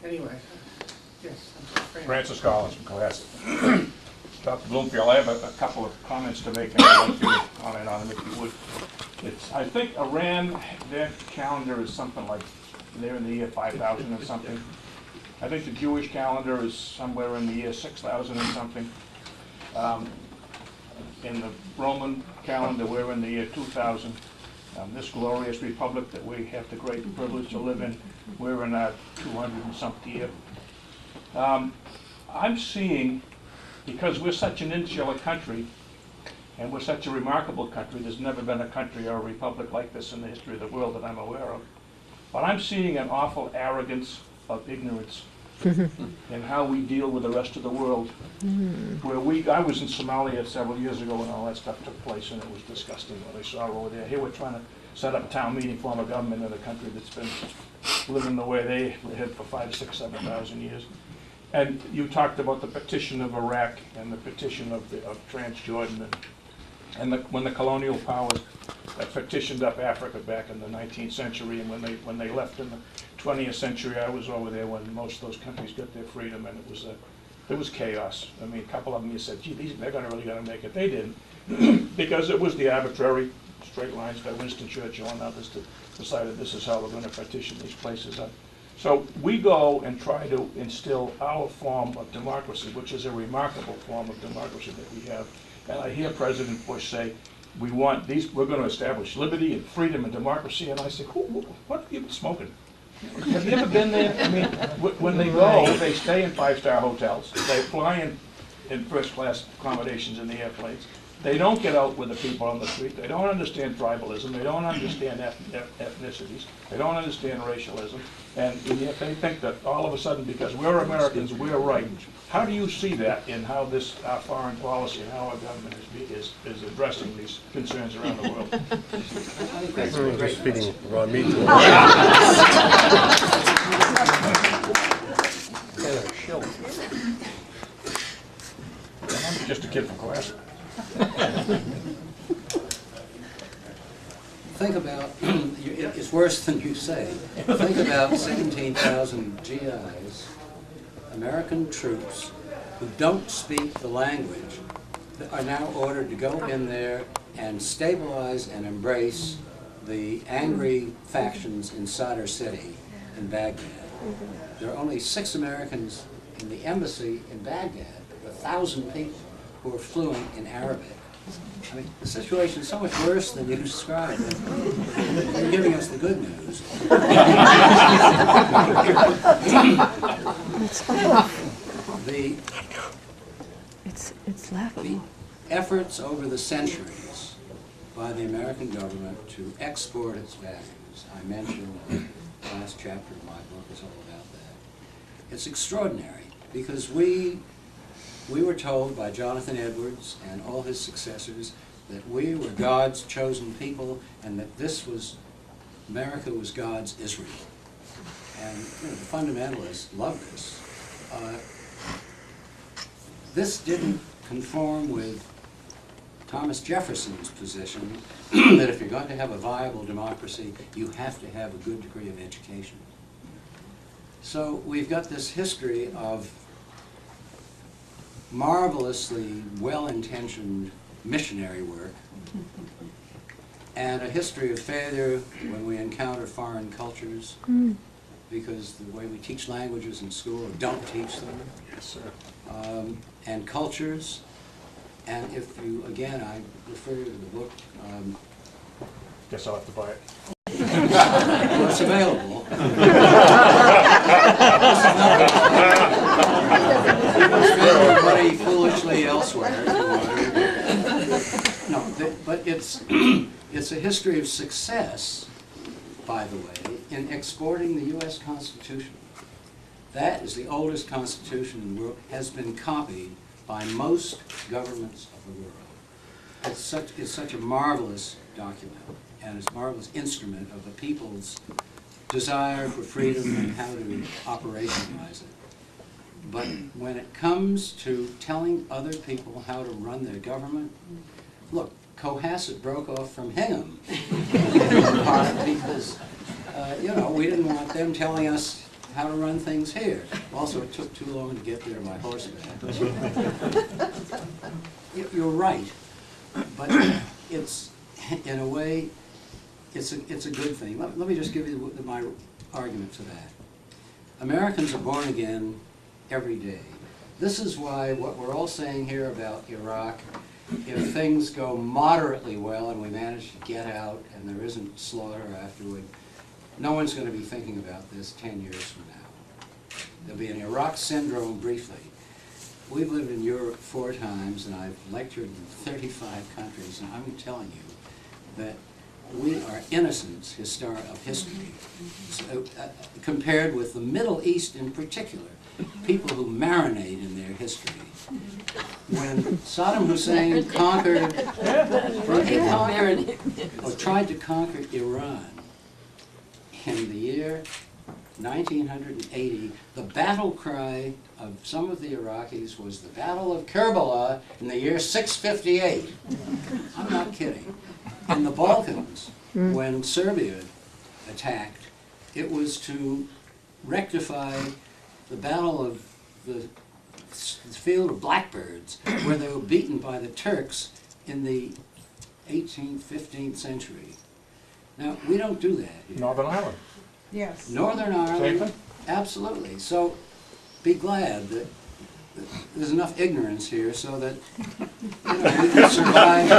Anyway, yes, I'm sorry. Francis Collins from Cohasset. Dr. Bloomfield, I have a couple of comments to make, and I'd like you to comment on them if you would. I think Iran, their calendar is something like, they're in the year 5000 or something. I think the Jewish calendar is somewhere in the year 6000 or something. In the Roman calendar, we're in the year 2000. This glorious republic that we have the great privilege to live in, we're in our 200 and something year. I'm seeing, because we're such an insular country, and we're such a remarkable country, there's never been a country or a republic like this in the history of the world that I'm aware of, but I'm seeing an awful arrogance of ignorance in how we deal with the rest of the world. Where I was in Somalia several years ago when all that stuff took place, and it was disgusting what I saw over there. Here we're trying to set up a town meeting, form a government in a country that's been living the way they had for 5, 6, 7,000 years. And you talked about the partition of Iraq and the partition of Transjordan, and when the colonial powers partitioned up Africa back in the 19th century, and when they left in the 20th century, I was over there when most of those countries got their freedom, and it was chaos. I mean, a couple of them you said, gee, they're really gonna make it. They didn't, because it was the arbitrary straight lines by Winston Churchill and others that decided this is how we're gonna partition these places up. So we go and try to instill our form of democracy, which is a remarkable form of democracy that we have. And I hear President Bush say, we're going to establish liberty and freedom and democracy. And I say, what have you been smoking? Have you ever been there? I mean, when they go, they stay in 5-star hotels. They fly in first-class accommodations in the airplanes. They don't get out with the people on the street. They don't understand tribalism. They don't understand ethnicities. They don't understand racialism. And yet they think that all of a sudden, because we're Americans, we're right. How do you see that in how our foreign policy and how our government is addressing these concerns around the world? I think that's a great feeding raw meat to I'm just a kid from Cohasset. Think about, it's worse than you say. Think about 17,000 GIs, American troops, who don't speak the language, that are now ordered to go in there and stabilize and embrace the angry factions in Sadr City in Baghdad. There are only 6 Americans in the embassy in Baghdad, 1,000 people who are fluent in Arabic. I mean, the situation is so much worse than you described. You're giving us the good news. It's laughable. The efforts over the centuries by the American government to export its values, I mentioned the last chapter of my book is all about that. It's extraordinary because we were told by Jonathan Edwards and all his successors that we were God's chosen people and that America was God's Israel. And the fundamentalists love this. This didn't conform with Thomas Jefferson's position that if you're going to have a viable democracy, you have to have a good degree of education. So we've got this history of marvelously well-intentioned missionary work and a history of failure when we encounter foreign cultures because the way we teach languages in school or don't teach them. Yes, sir. And cultures. And if you, again, I refer you to the book. Guess I'll have to buy it. Well, it's available. You can spend your money foolishly elsewhere. No, but it's a history of success, by the way, in exporting the U.S. Constitution. That is the oldest Constitution in the world, has been copied by most governments of the world. It's such a marvelous document, and it's a marvelous instrument of the people's desire for freedom and how to operationalize it. But when it comes to telling other people how to run their government, look, Cohasset broke off from Hingham, because, we didn't want them telling us how to run things here. Also, it took too long to get there by horseback. You're right, but it's, in a way, it's a good thing. Let me just give you my argument to that. Americans are born again every day. This is why what we're all saying here about Iraq, if things go moderately well and we manage to get out and there isn't slaughter afterward, no one's going to be thinking about this 10 years from now. There'll be an Iraq syndrome briefly. We've lived in Europe 4 times and I've lectured in 35 countries, and I'm telling you that we are innocents of history, so, compared with the Middle East in particular, people who marinate in their history. When Saddam Hussein tried to conquer Iran in the year 1980, the battle cry of some of the Iraqis was the Battle of Kerbala in the year 658. I'm not kidding. In the Balkans, when Serbia attacked, it was to rectify the Battle of the Field of Blackbirds, where they were beaten by the Turks in the 18th, 15th century. Now, we don't do that here. Northern Ireland. Yes. Northern Ireland, Same thing? absolutely. So be glad that there's enough ignorance here so that we can survive.